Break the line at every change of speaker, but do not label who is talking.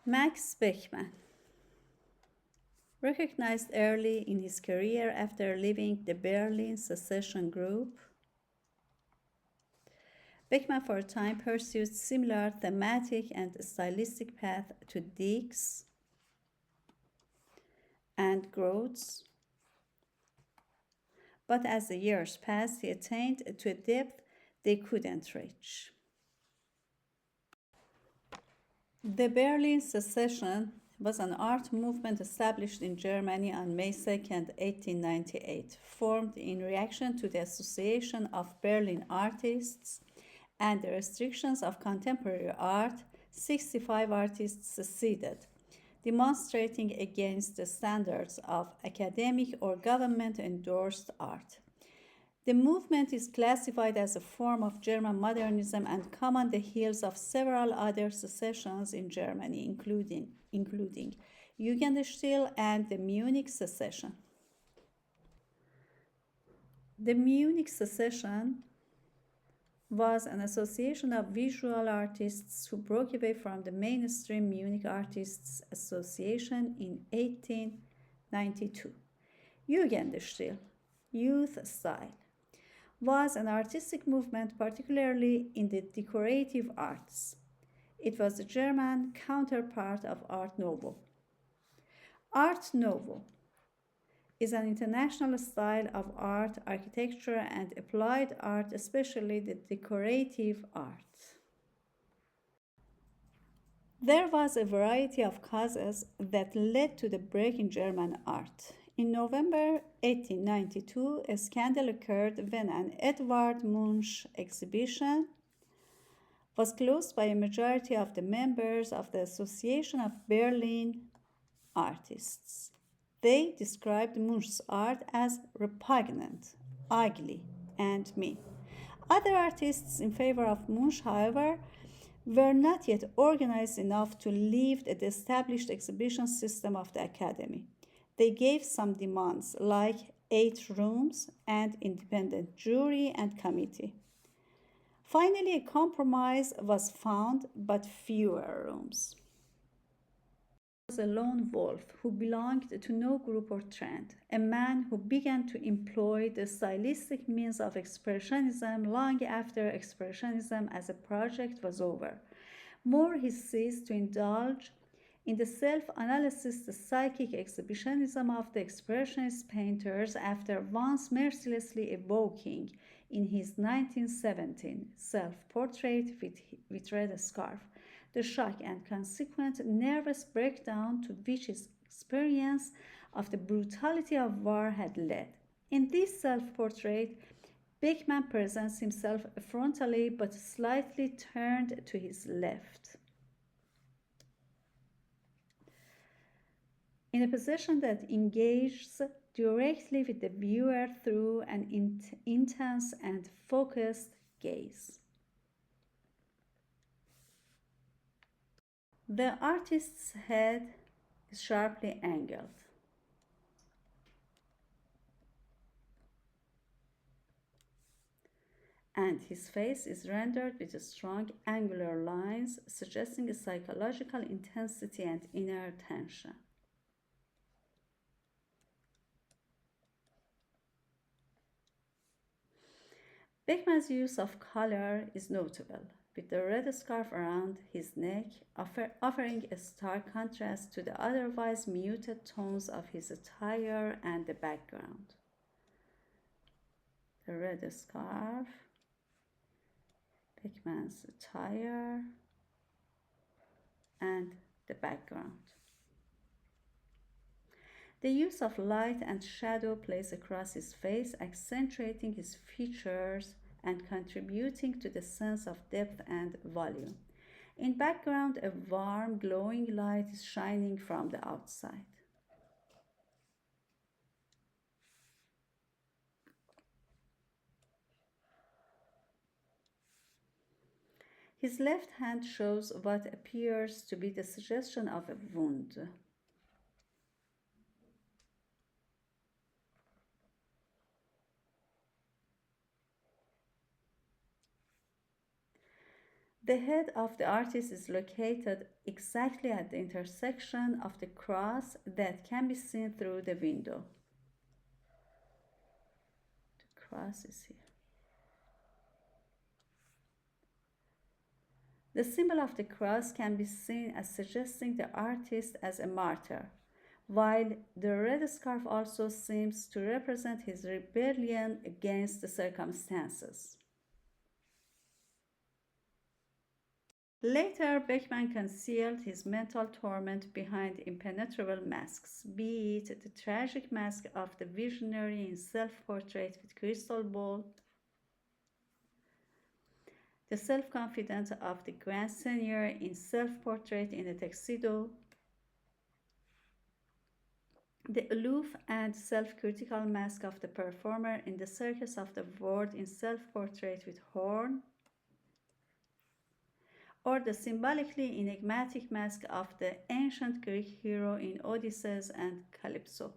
Max Beckmann, recognized early in his career after leaving the Berlin Secession Group, Beckmann for a time pursued similar thematic and stylistic path to Dick's and Groth's, but as the years passed, he attained to a depth they couldn't reach. The Berlin Secession was an art movement established in Germany on May 2, 1898, formed in reaction to the Association of Berlin Artists and the restrictions of contemporary art. 65 artists seceded, demonstrating against the standards of academic or government endorsed art. The movement is classified as a form of German modernism and come on the heels of several other secessions in Germany, including Jugendstil and the Munich secession. The Munich secession was an association of visual artists who broke away from the mainstream Munich Artists Association in 1892. Jugendstil, youth style, was an artistic movement, particularly in the decorative arts. It was the German counterpart of Art Nouveau. Art Nouveau is an international style of art, architecture, and applied art, especially the decorative art. There was a variety of causes that led to the break in German art. In November 1892, a scandal occurred when an Edvard Munch exhibition was closed by a majority of the members of the Association of Berlin Artists. They described Munch's art as repugnant, ugly, and mean. Other artists in favor of Munch, however, were not yet organized enough to leave the established exhibition system of the Academy. They gave some demands, like 8 rooms and independent jury and committee. Finally, a compromise was found, but fewer rooms. He was a lone wolf who belonged to no group or trend, a man who began to employ the stylistic means of Expressionism long after Expressionism as a project was over. More, he ceased to indulge in the self-analysis, the psychic exhibitionism of the Expressionist painters after once mercilessly evoking in his 1917 self-portrait with red scarf the shock and consequent nervous breakdown to which his experience of the brutality of war had led. In this self-portrait, Beckmann presents himself frontally but slightly turned to his left, in a position that engages directly with the viewer through an intense and focused gaze. The artist's head is sharply angled, and his face is rendered with strong angular lines, suggesting a psychological intensity and inner tension. Beckmann's use of color is notable, with the red scarf around his neck offering a stark contrast to the otherwise muted tones of his attire and the background. The red scarf, Beckmann's attire, and the background. The use of light and shadow plays across his face, accentuating his features and contributing to the sense of depth and volume. In background, a warm, glowing light is shining from the outside. His left hand shows what appears to be the suggestion of a wound. The head of the artist is located exactly at the intersection of the cross that can be seen through the window. The cross is here. The symbol of the cross can be seen as suggesting the artist as a martyr, while the red scarf also seems to represent his rebellion against the circumstances. Later, Beckmann concealed his mental torment behind impenetrable masks, be it the tragic mask of the visionary in self-portrait with crystal ball, the self-confidence of the grand seigneur in self-portrait in a tuxedo, the aloof and self-critical mask of the performer in the circus of the world in self-portrait with horn, or the symbolically enigmatic mask of the ancient Greek hero in Odysseus and Calypso.